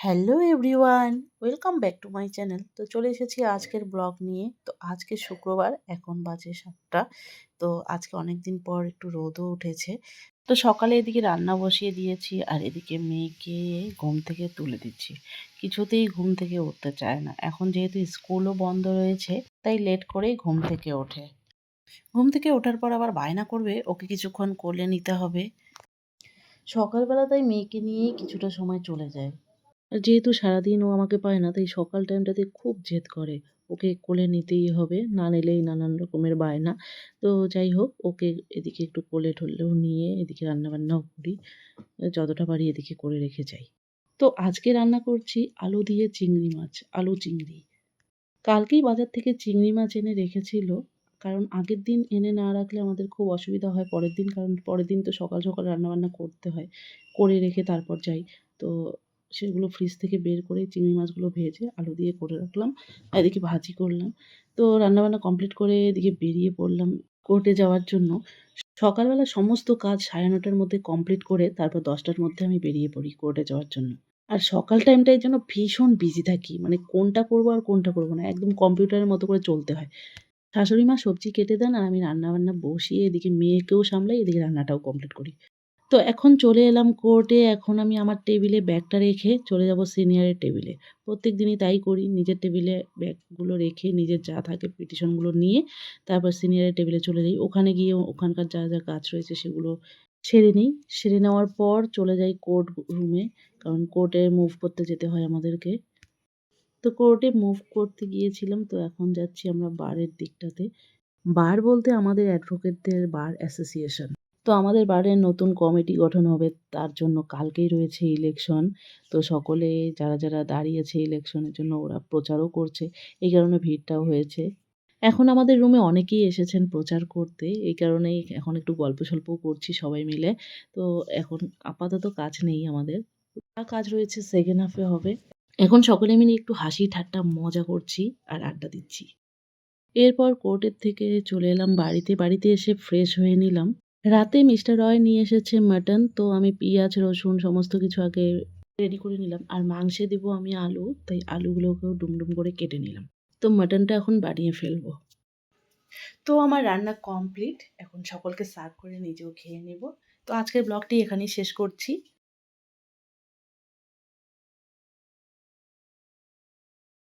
Hello everyone, welcome back to my channel. তো চলে এসেছি আজকের ব্লগ নিয়ে। তো আজকে শুক্রবার, এখন বাজে 7টা। তো আজকে অনেক দিন পর একটু রোদও উঠেছে। তো সকালে এদিকে রান্না বসিয়ে দিয়েছি আর এদিকে মেয়েকে ঘুম থেকে তুলে দিচ্ছি। কিছুতেই ঘুম থেকে উঠতে চায় না। এখন যেহেতু স্কুলও বন্ধ রয়েছে, তাই লেট করেই ঘুম থেকে ওঠে। ঘুম থেকে ওঠার পর আবার বায়না করবে ওকে কিছুক্ষণ কোলে নিতে হবে। সকালবেলা তাই মেয়েকে নিয়েই কিছুটা সময় চলে যায়। আর যেহেতু সারাদিন ও আমাকে পায় না, তাই সকাল টাইমটাতে খুব জেদ করে। ওকে কোলে নিতেই হবে, না নিলেই নানান রকমের বায়না। তো যাই হোক, ওকে এদিকে একটু কোলে-টোলেও নিয়ে এদিকে রান্নাবান্নাও করি। যতটা পারি এদিকে করে রেখে যাই। তো আজকে রান্না করছি আলু দিয়ে চিংড়ি মাছ, আলু চিংড়ি। কালকেই বাজার থেকে চিংড়ি মাছ এনে রেখেছিল। কারণ আগের দিন এনে না রাখলে আমাদের খুব অসুবিধা হয় পরের দিন। কারণ পরের দিন তো সকাল, সকাল রান্নাবান্না করতে হয়। করে রেখে তারপর যাই। তো সেগুলো ফ্রিজ থেকে বের করে চিংড়ি মাছগুলো ভেজে আলু দিয়ে করে রাখলাম। আর এদিকে ভাজি করলাম। তো রান্নাবান্না কমপ্লিট করে এদিকে বেরিয়ে পড়লাম কোর্টে যাওয়ার জন্য। সকালবেলা সমস্ত কাজ 9:30টার মধ্যে কমপ্লিট করে তারপর 10টার মধ্যে আমি বেরিয়ে পড়ি কোর্টে যাওয়ার জন্য। আর সকাল টাইমটায় যেন ভীষণ বিজি থাকি। মানে কোনটা করব আর কোনটা করব না। একদম কম্পিউটারের মতো করে চলতে হয়। শাশুড়ি মা সবজি কেটে দেন আর আমি রান্না-বান্না বসিয়ে এদিকে মেয়েকেও সামলাই, এদিকে রান্নাটাও কমপ্লিট করি। তো এখন চলে এলাম কোর্টে। এখন আমি আমার টেবিলে ব্যাগটা রেখে চলে যাব সিনিয়রের টেবিলে। প্রত্যেকদিনই তাই করি। নিজের টেবিলে ব্যাগগুলো রেখে নিজের যা থাকে পিটিশনগুলো নিয়ে তারপর সিনিয়রের টেবিলে চলে যাই। ওখানে গিয়ে ওখানকার যা কাজ রয়েছে সেগুলো সেরে নিই। সেরে নেওয়ার পর চলে যাই কোর্ট রুমে। কারণ কোর্টে মুভ করতে যেতে হয় আমাদেরকে। তো কোর্টে মুভ করতে গিয়েছিলাম। তো এখন যাচ্ছি আমরা বারের দিকটাতে। বার বলতে আমাদের অ্যাডভোকেটদের বার অ্যাসোসিয়েশন। তো আমাদের বারের নতুন কমিটি গঠন হবে, তার জন্য কালকেই রয়েছে ইলেকশন। তো সকলে যারা দাঁড়িয়েছে ইলেকশনের জন্য ওরা প্রচারও করছে। এই কারণে ভিড়টাও হয়েছে। এখন আমাদের রুমে অনেকেই এসেছেন প্রচার করতে। এই কারণেই এখন একটু গল্প-সল্পও করছি সবাই মিলে। তো এখন আপাতত কাজ নেই আমাদের। যা কাজ রয়েছে সেকেন্ড হাফ এ হবে। এখন সকলে মিলে একটু হাসি ঠাট্টা মজা করছি আর আড্ডা দিচ্ছি। এরপর কোর্টের থেকে চলে এলাম বাড়িতে। বাড়িতে এসে ফ্রেশ হয়ে নিলাম। রাতে মিস্টার রয় নিয়ে এসেছে মাটন। তো আমি পিঁয়াজ, রসুন সমস্ত কিছু আগে রেডি করে নিলাম। আর মাংসে দিব আমি আলু। তাই আলুগুলোকেও ডুম করে কেটে নিলাম। তো মাটনটা এখন বানিয়ে ফেলবো। তো আমার রান্না কমপ্লিট। এখন সকলকে সার্ভ করে নিজেও খেয়ে নেব। তো আজকের ব্লগটি এখানেই শেষ করছি।